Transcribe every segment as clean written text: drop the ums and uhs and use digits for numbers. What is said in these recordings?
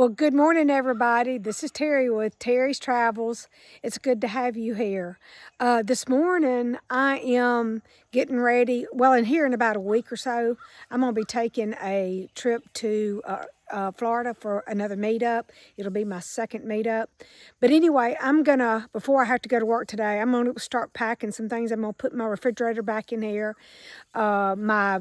Well, good morning, everybody. This is Terry with Terry's Travels. It's good to have you here. This morning, I am getting ready. Well, in about a week or so, I'm going to be taking a trip to Florida for another meetup. It'll be my second meetup. But anyway, before I have to go to work today, I'm going to start packing some things. I'm going to put my refrigerator back in here, my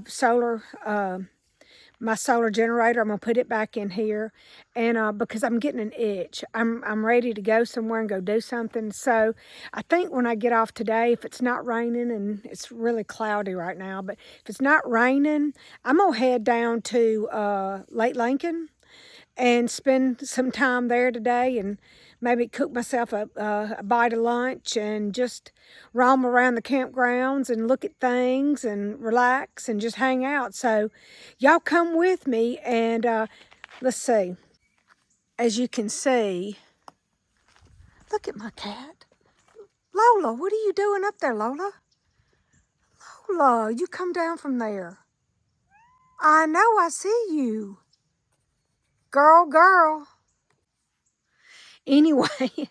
solar generator, I'm going to put it back in here, and because I'm getting an itch. I'm ready to go somewhere and go do something. So I think when I get off today, if it's not raining, and it's really cloudy right now, but if it's not raining, I'm going to head down to Lake Lincoln and spend some time there today and maybe cook myself a bite of lunch and just roam around the campgrounds and look at things and relax and just hang out. So y'all come with me, and let's see. As you can see, look at my cat. Lola, what are you doing up there, Lola? Lola, you come down from there. I know, I see you. Girl. Anyway,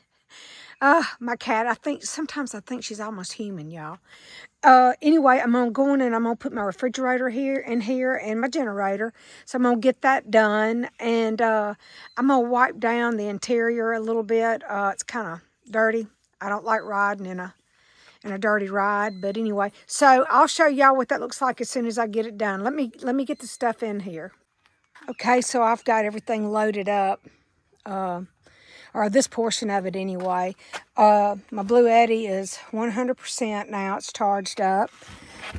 my cat, sometimes I think she's almost human, y'all. Anyway, I'm going to go in and I'm going to put my refrigerator here and my generator. So I'm going to get that done, and I'm going to wipe down the interior a little bit. It's kind of dirty. I don't like riding in a dirty ride, but anyway. So I'll show y'all what that looks like as soon as I get it done. Let me get the stuff in here. Okay, so I've got everything loaded up. Or this portion of it anyway. My Blue Eddy is 100% now. It's charged up.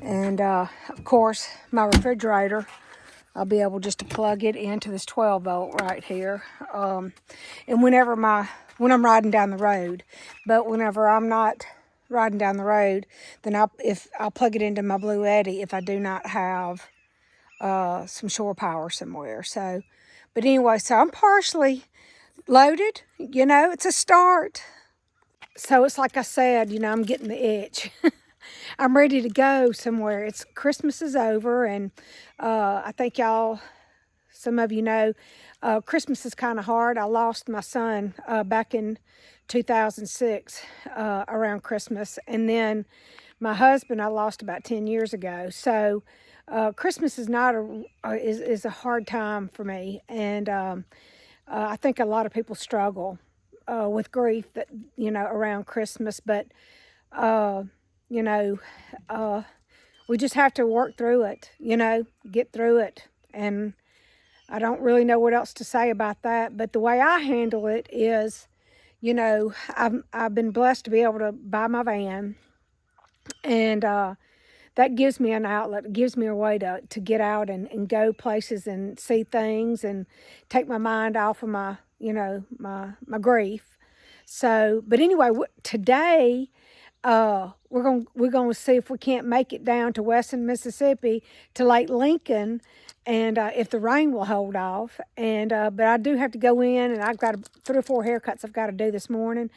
And of course, my refrigerator, I'll be able just to plug it into this 12 volt right here. And when I'm riding down the road. But whenever I'm not riding down the road, then I'll plug it into my Blue Eddy if I do not have some shore power somewhere. So, but anyway, so I'm partially loaded. It's a start. So it's like I said, I'm getting the itch. I'm ready to go somewhere. Christmas is over, and I think some of you know, Christmas is kind of hard. I lost my son back in 2006 around Christmas, and then my husband I lost about 10 years ago. So Christmas is is a hard time for me, and I think a lot of people struggle with grief around Christmas, but we just have to work through it, get through it. And I don't really know what else to say about that, but the way I handle it is, I've been blessed to be able to buy my van, and that gives me an outlet. It gives me a way to get out and go places and see things and take my mind off of my grief. So, but anyway, today we're going to see if we can't make it down to Western Mississippi to Lake Lincoln, and if the rain will hold off. And but I do have to go in, and I've got 3 or 4 haircuts I've got to do this morning.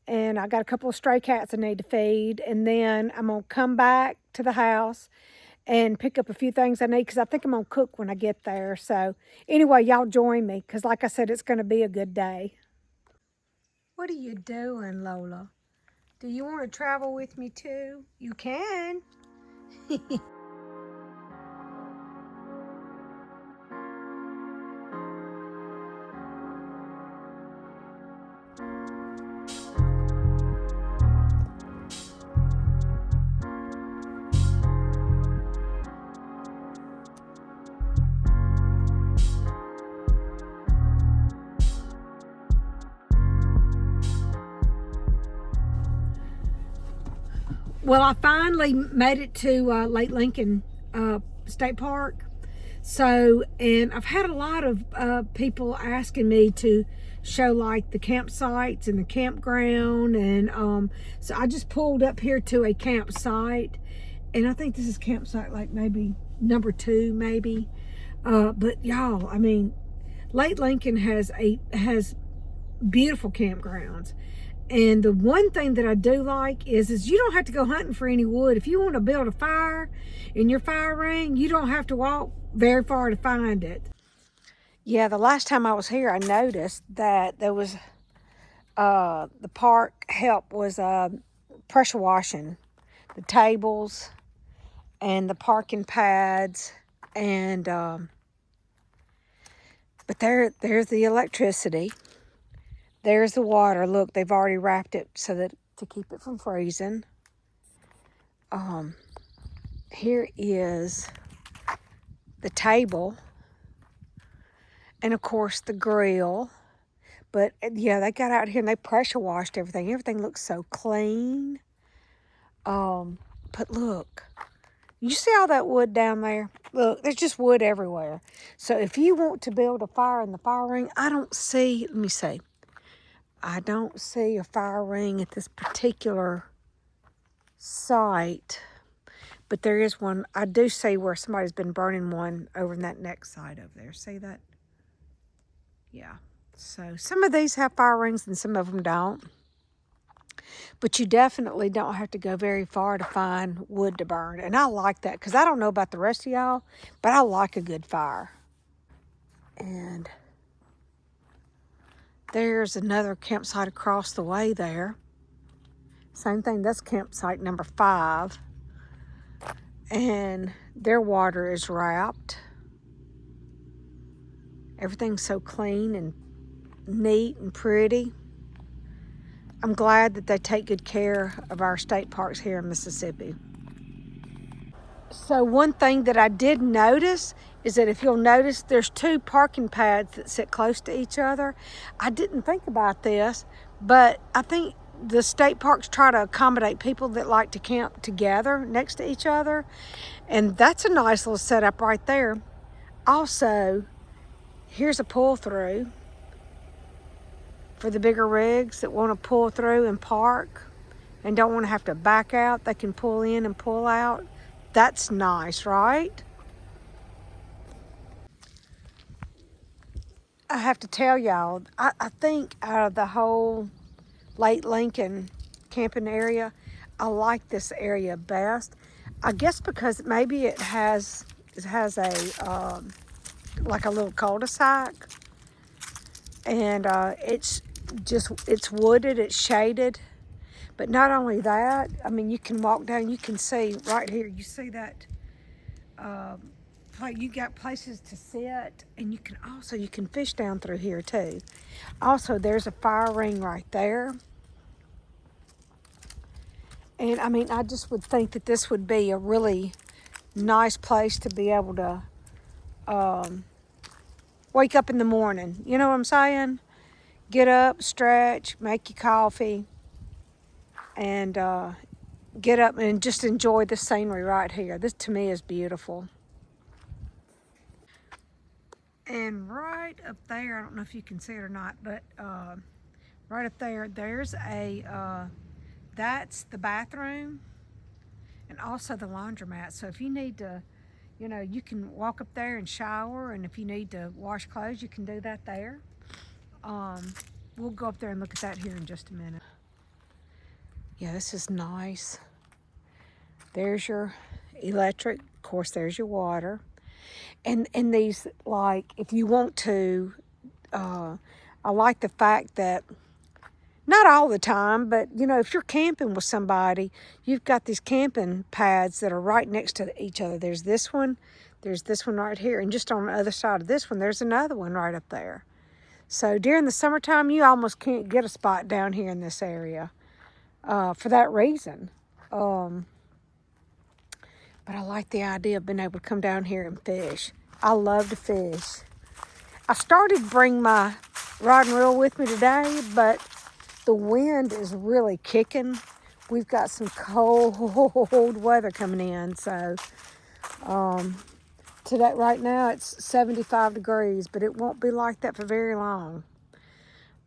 And I got a couple of stray cats I need to feed. And then I'm going to come back to the house and pick up a few things I need, because I think I'm going to cook when I get there. So anyway, y'all join me, because like I said, it's going to be a good day. What are you doing, Lola? Do you want to travel with me too? You can. Well, I finally made it to Lake Lincoln State Park. So, and I've had a lot of people asking me to show like the campsites and the campground. And so I just pulled up here to a campsite. And I think this is campsite like maybe number 2 maybe. But y'all, I mean, Lake Lincoln has beautiful campgrounds. And the one thing that I do like is you don't have to go hunting for any wood. If you want to build a fire in your fire ring, you don't have to walk very far to find it. Yeah, the last time I was here, I noticed that there was the park help was pressure washing the tables and the parking pads, and but there's the electricity. There's the water. Look, they've already wrapped it so that to keep it from freezing. Here is the table, and of course the grill. But yeah, they got out here and they pressure washed everything. Everything looks so clean. But look, you see all that wood down there? Look, there's just wood everywhere. So if you want to build a fire in the fire ring, I don't see, let me see. I don't see a fire ring at this particular site, but there is one. I do see where somebody's been burning one over in that next side over there. See that? Yeah. So some of these have fire rings and some of them don't. But you definitely don't have to go very far to find wood to burn. And I like that because I don't know about the rest of y'all, but I like a good fire. And there's another campsite across the way there. Same thing, that's campsite number 5. And their water is wrapped. Everything's so clean and neat and pretty. I'm glad that they take good care of our state parks here in Mississippi. So one thing that I did notice is that if you'll notice, there's 2 parking pads that sit close to each other. I didn't think about this, but I think the state parks try to accommodate people that like to camp together next to each other. And that's a nice little setup right there. Also, here's a pull through for the bigger rigs that want to pull through and park and don't want to have to back out. They can pull in and pull out. That's nice, right? I have to tell y'all, I think out of the whole Lake Lincoln camping area, I like this area best. I guess because maybe it has a like a little cul-de-sac, and it's wooded, it's shaded. But not only that, I mean, you can walk down, you can see right here, you see that, like you got places to sit, and you can fish down through here too. Also, there's a fire ring right there. And I mean, I just would think that this would be a really nice place to be able to wake up in the morning. You know what I'm saying? Get up, stretch, make your coffee, and get up and just enjoy the scenery right here. This to me is beautiful. And right up there, I don't know if you can see it or not, but right up there, there's that's the bathroom and also the laundromat. So if you need to, you can walk up there and shower, and if you need to wash clothes, you can do that there. We'll go up there and look at that here in just a minute. Yeah, this is nice. There's your electric. Of course, there's your water. And these, like, if you want to, I like the fact that not all the time, but if you're camping with somebody, you've got these camping pads that are right next to each other. There's this one right here, and just on the other side of this one, there's another one right up there. So during the summertime, you almost can't get a spot down here in this area for that reason. But I like the idea of being able to come down here and fish. I love to fish. I started to bring my rod and reel with me today, but the wind is really kicking. We've got some cold weather coming in, so today, right now, it's 75 degrees, but it won't be like that for very long.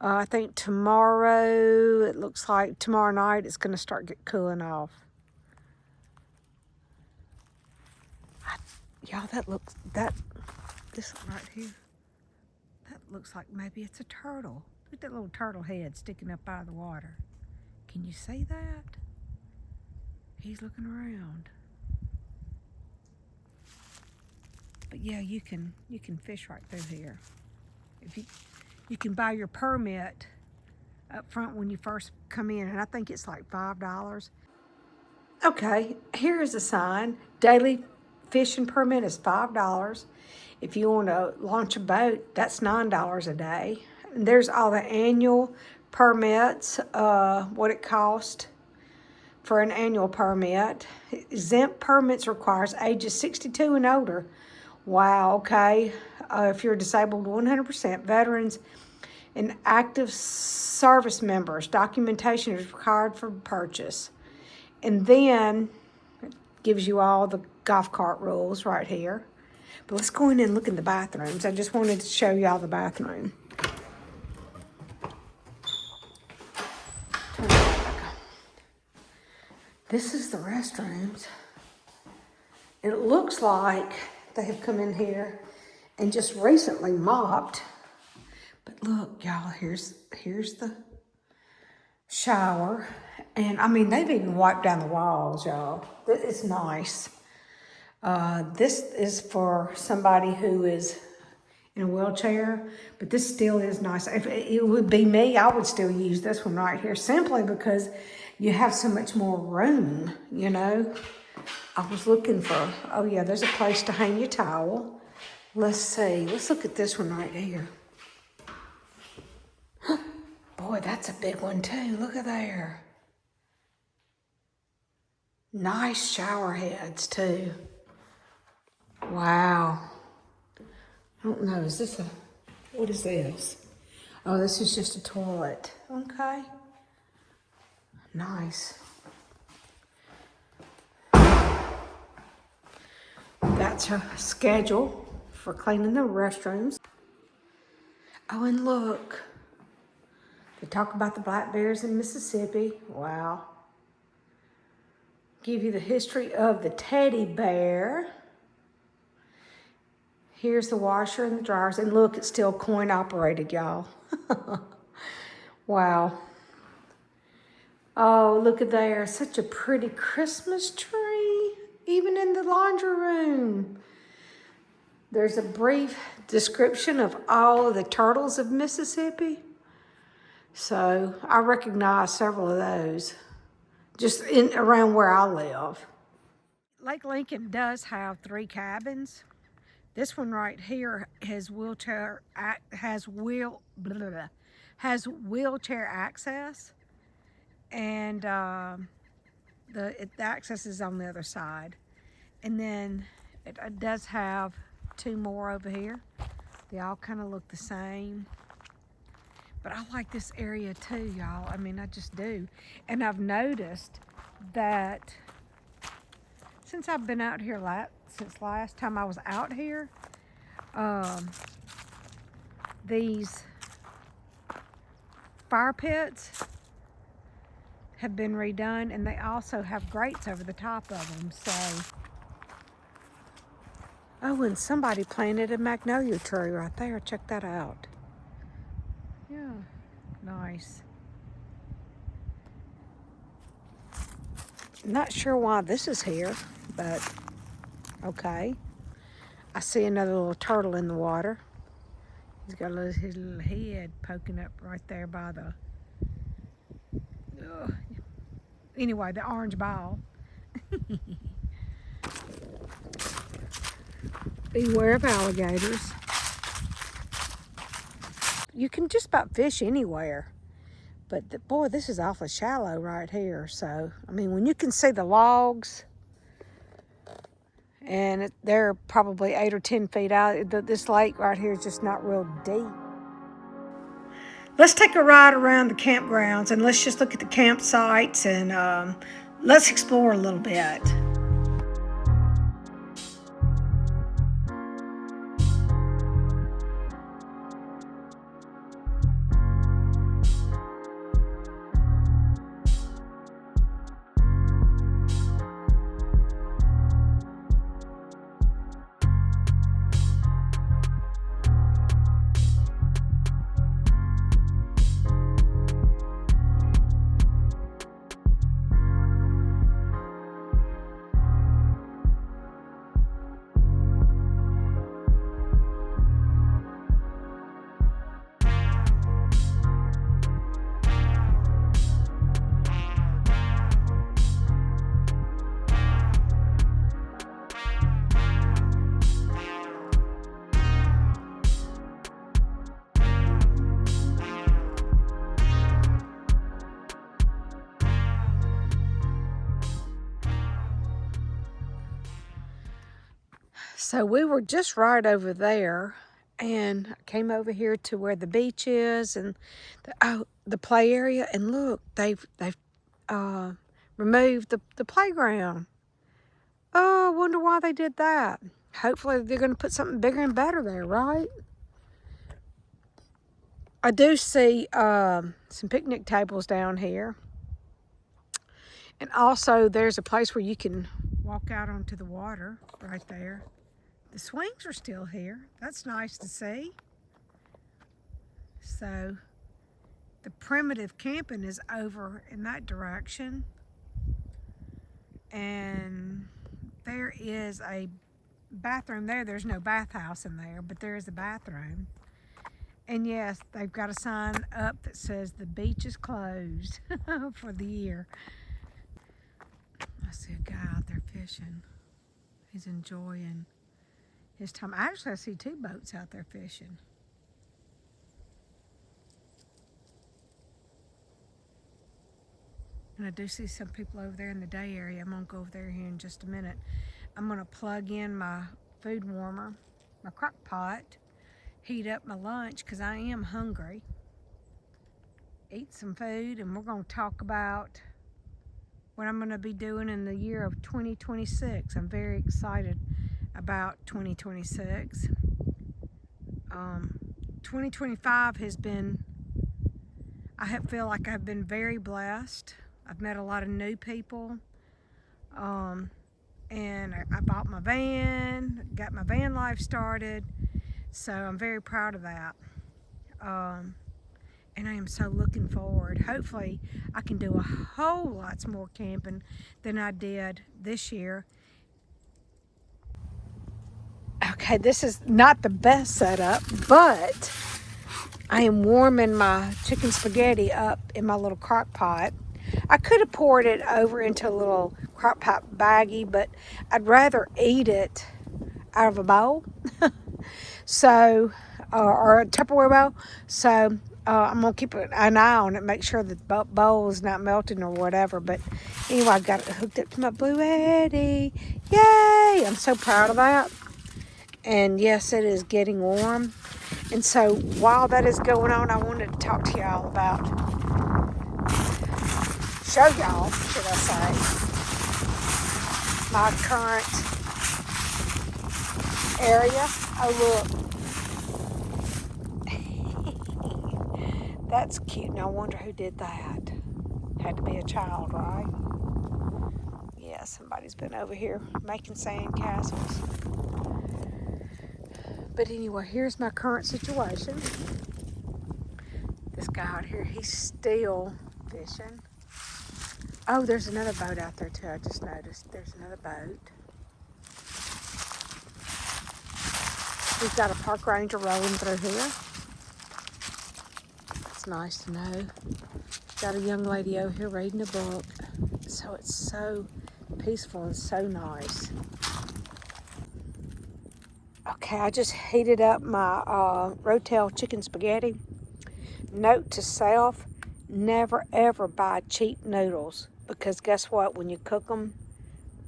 I think tomorrow, it looks like tomorrow night, it's going to start cooling off. Y'all, this right here, that looks like maybe it's a turtle. Look at that little turtle head sticking up out of the water. Can you see that? He's looking around. But yeah, you can fish right through here. If you can buy your permit up front when you first come in, and I think it's like $5. Okay, here is a sign. Daily fishing permit is $5. If you want to launch a boat, that's $9 a day. And there's all the annual permits, what it costs for an annual permit. Exempt permits requires ages 62 and older. Wow, okay. If you're disabled 100%, veterans and active service members, documentation is required for purchase. And then it gives you all the golf cart rules right here. But let's go in and look in the bathrooms. I just wanted to show y'all the bathroom. This is the restrooms. It looks like they have come in here and just recently mopped. But look, y'all, here's the shower. And I mean, they've even wiped down the walls, y'all. It's nice. This is for somebody who is in a wheelchair, but this still is nice. If it would be me, I would still use this one right here, simply because you have so much more room, you know. I was looking for, oh yeah, there's a place to hang your towel. Let's see, let's look at this one right here. Boy, that's a big one too, look at there. Nice shower heads too. Wow. I don't know, is this what is this? Oh, this is just a toilet. Okay. Nice. That's her schedule for cleaning the restrooms. Oh, and look. They talk about the black bears in Mississippi. Wow. Give you the history of the teddy bear. Here's the washer and the dryers. And look, it's still coin operated, y'all. Wow. Oh, look at there. Such a pretty Christmas tree, even in the laundry room. There's a brief description of all of the turtles of Mississippi. So I recognize several of those just around where I live. Lake Lincoln does have 3 cabins. This one right here has wheelchair access, and the access is on the other side. And then it does have 2 more over here. They all kind of look the same. But I like this area too, y'all. I mean, I just do. And I've noticed that since I've been out here since last time I was out here, these fire pits have been redone, and they also have grates over the top of them. So, oh, and somebody planted a magnolia tree right there. Check that out. Yeah, nice. Not sure why this is here, but okay. I see another little turtle in the water. He's got his little head poking up right there by the, anyway, the orange ball. Beware of alligators. You can just about fish anywhere. But boy, this is awfully shallow right here. So, I mean, when you can see the logs, and they're probably 8 or 10 feet out, this lake right here is just not real deep. Let's take a ride around the campgrounds, and let's just look at the campsites, and let's explore a little bit. So we were just right over there, and I came over here to where the beach is and the play area, and look, they've removed the playground. Oh, I wonder why they did that. Hopefully they're going to put something bigger and better there, right? I do see some picnic tables down here. And also there's a place where you can walk out onto the water right there. The swings are still here. That's nice to see. So the primitive camping is over in that direction. And there is a bathroom there. There's no bathhouse in there, but there is a bathroom. And yes, they've got a sign up that says the beach is closed for the year. I see a guy out there fishing. He's enjoying his time. Actually, I see two boats out there fishing. And I do see some people over there in the day area. I'm going to go over there here in just a minute. I'm going to plug in my food warmer, my crock pot, heat up my lunch because I am hungry. Eat some food, and we're going to talk about what I'm going to be doing in the year of 2026. I'm very excited about 2026. 2025 has been, feel like I've been very blessed. I've met a lot of new people. And I bought my van, got my van life started. So I'm very proud of that. And I am so looking forward. Hopefully I can do a whole lot more camping than I did this year. Okay, this is not the best setup, but I am warming my chicken spaghetti up in my little crock pot. I could have poured it over into a little crock pot baggie, but I'd rather eat it out of a bowl. So, or a Tupperware bowl. So I'm going to keep an eye on it, make sure that the bowl is not melting or whatever. But anyway, I got it hooked up to my Blue Eddy. Yay! I'm so proud of that. And yes, it is getting warm. And so while that is going on, I wanted to talk to y'all about, show y'all, should I say, my current area. Oh, look. That's cute. Now I wonder who did that. Had to be a child, right? Yeah, somebody's been over here making sand castles. But anyway, here's my current situation. This guy out here, he's still fishing. Oh, there's another boat out there too. I just noticed there's another boat. We've got a park ranger rolling through here. It's nice to know. Got a young lady over here reading a book. So it's so peaceful and so nice. Okay, I just heated up my Rotel chicken spaghetti. Note to self, never ever buy cheap noodles, because guess what? When you cook them,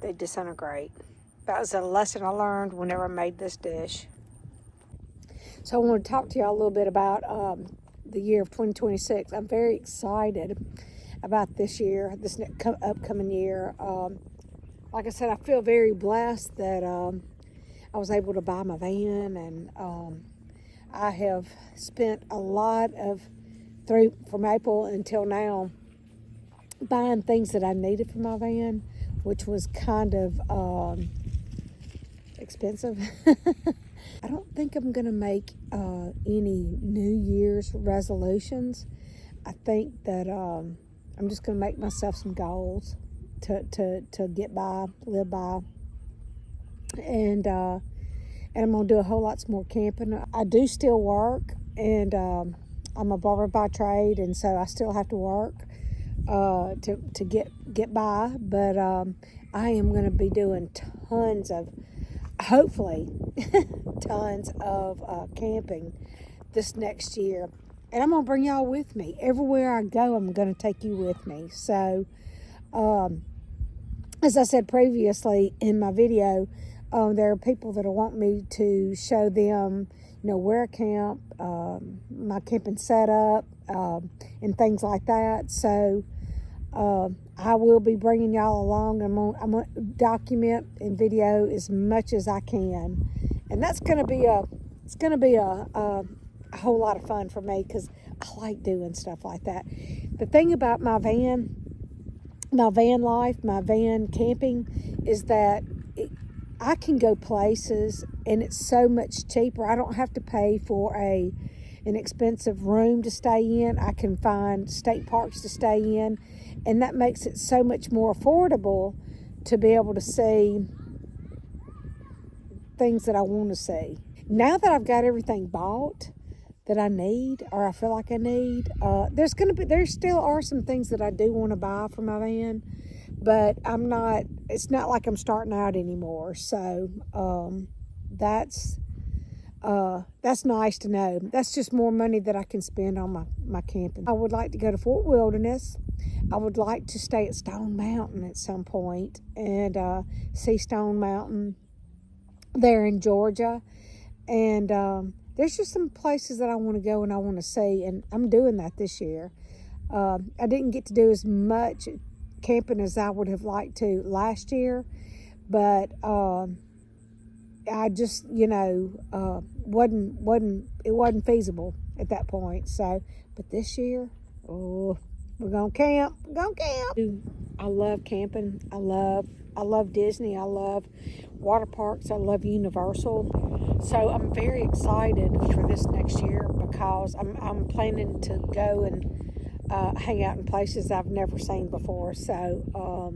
they disintegrate. That was a lesson I learned whenever I made this dish. So I want to talk to y'all a little bit about the year of 2026. I'm very excited about this year, this upcoming year. Like I said, I feel very blessed that I was able to buy my van, and I have spent a lot of, from April until now, buying things that I needed for my van, which was kind of expensive. I don't think I'm going to make any New Year's resolutions. I think that I'm just going to make myself some goals to get by, live by. And I'm going to do a whole lot more camping. I do still work, and I'm a barber by trade, and so I still have to work to get by. But I am going to be doing tons of, hopefully, tons of camping this next year. And I'm going to bring y'all with me. Everywhere I go, I'm going to take you with me. So, as I said previously in my video, There are people that want me to show them, where I camp, my camping setup, and things like that. So I will be bringing y'all along. I'm gonna document and video as much as I can, and that's gonna be a whole lot of fun for me because I like doing stuff like that. The thing about my van life, my van camping, is that I can go places and it's so much cheaper. I don't have to pay for an expensive room to stay in. I can find state parks to stay in, and that makes it so much more affordable to be able to see things that I want to see. Now that I've got everything bought that I need, or I feel like I need, there still are some things that I do want to buy for my van, but it's not like I'm starting out anymore. So that's nice to know. That's just more money that I can spend on my camping. I would like to go to Fort Wilderness. I would like to stay at Stone Mountain at some point and see Stone Mountain there in Georgia. And there's just some places that I want to go and I want to see, and I'm doing that this year. I didn't get to do as much camping as I would have liked to last year, but I just, wasn't feasible at that point. So, but this year, we're gonna camp. I love camping. I love Disney. I love water parks. I love Universal. So I'm very excited for this next year because I'm planning to go and hang out in places I've never seen before. So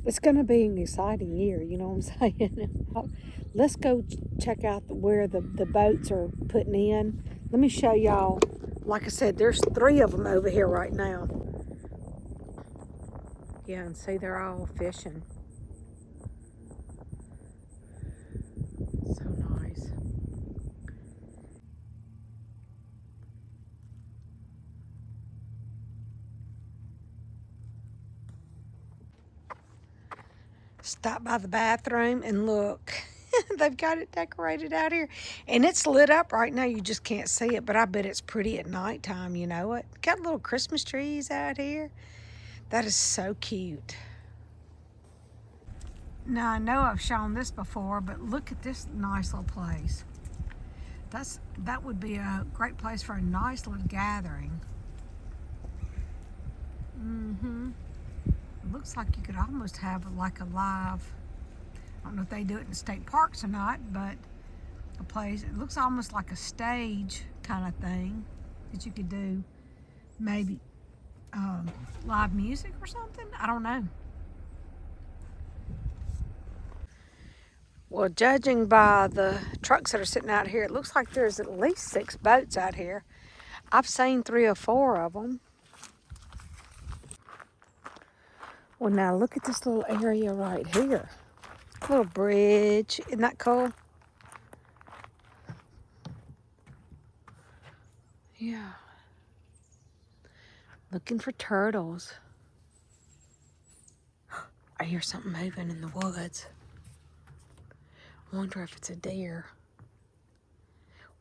it's going to be an exciting year. You know what I'm saying? Let's go check out where the boats are putting in. Let me show y'all. Like I said, there's 3 of them over here right now. Yeah, and see, they're all fishing. So nice. Stop by the bathroom and look. They've got it decorated out here. And it's lit up right now. You just can't see it, but I bet it's pretty at nighttime, you know it. Got little Christmas trees out here. That is so cute. Now, I know I've shown this before, but look at this nice little place. That would be a great place for a nice little gathering. It looks like you could almost have like a live, I don't know if they do it in state parks or not, but a place, it looks almost like a stage kind of thing that you could do, maybe live music or something. I don't know. Well, judging by the trucks that are sitting out here, it looks like there's at least 6 boats out here. I've seen 3 or 4 of them. Well, now look at this little area right here. Little bridge. Isn't that cool? Yeah. Looking for turtles. I hear something moving in the woods. I wonder if it's a deer.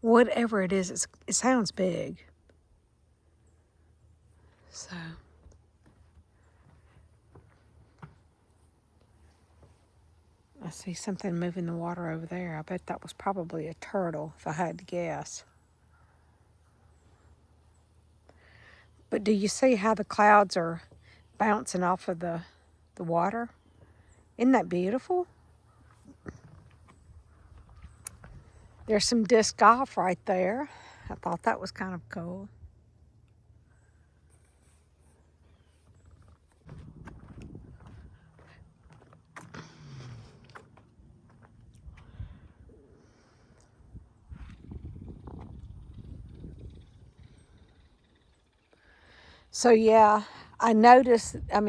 Whatever it is, it sounds big. So. I see something moving the water over there. I bet that was probably a turtle, if I had to guess. But do you see how the clouds are bouncing off of the water? Isn't that beautiful? There's some disc golf right there. I thought that was kind of cool. So yeah, I noticed, I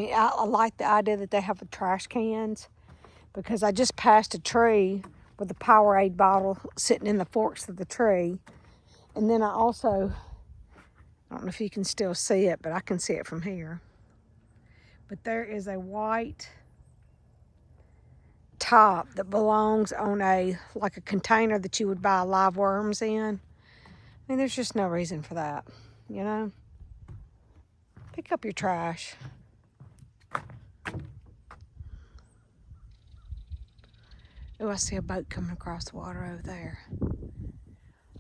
like the idea that they have the trash cans, because I just passed a tree with a Powerade bottle sitting in the forks of the tree. And then I also, I don't know if you can still see it, but I can see it from here. But there is a white top that belongs on like a container that you would buy live worms in. I mean, there's just no reason for that, you know? Pick up your trash. Oh, I see a boat coming across the water over there.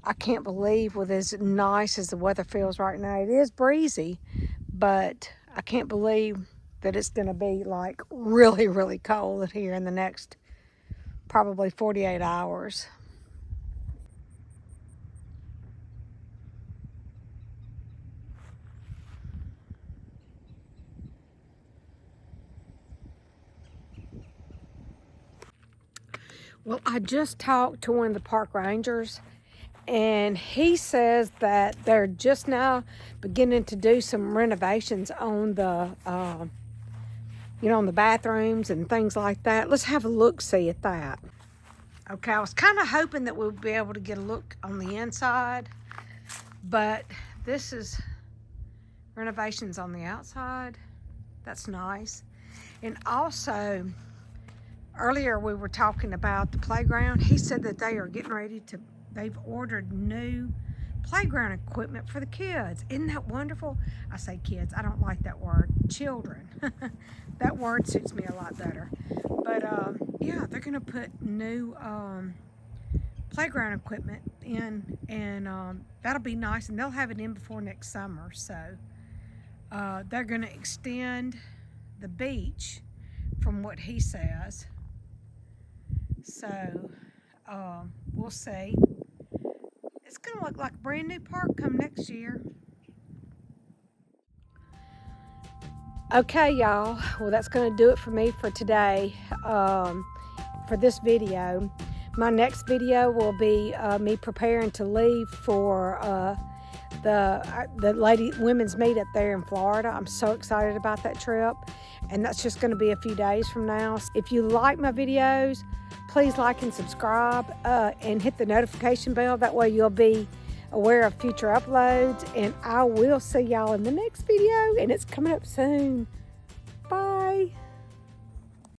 I can't believe, with as nice as the weather feels right now, it is breezy, but I can't believe that it's going to be like really, really cold here in the next probably 48 hours. Well, I just talked to one of the park rangers, and he says that they're just now beginning to do some renovations on the, on the bathrooms and things like that. Let's have a look-see at that. Okay, I was kind of hoping that we'd be able to get a look on the inside, but this is renovations on the outside. That's nice. And also, earlier we were talking about the playground. He said that they are getting ready to, they've ordered new playground equipment for the kids. Isn't that wonderful? I say kids, I don't like that word. Children. That word suits me a lot better. But yeah, they're gonna put new playground equipment in, and that'll be nice, and they'll have it in before next summer. So they're gonna extend the beach from what he says. So we'll see. It's gonna look like a brand new park come next year. Okay, y'all. Well, that's gonna do it for me for today, for this video. My next video will be me preparing to leave for the women's meet up there in Florida. I'm so excited about that trip, and that's just going to be a few days from now. If you like my videos, please like and subscribe, and hit the notification bell. That way you'll be aware of future uploads, and I will see y'all in the next video, and it's coming up soon. Bye.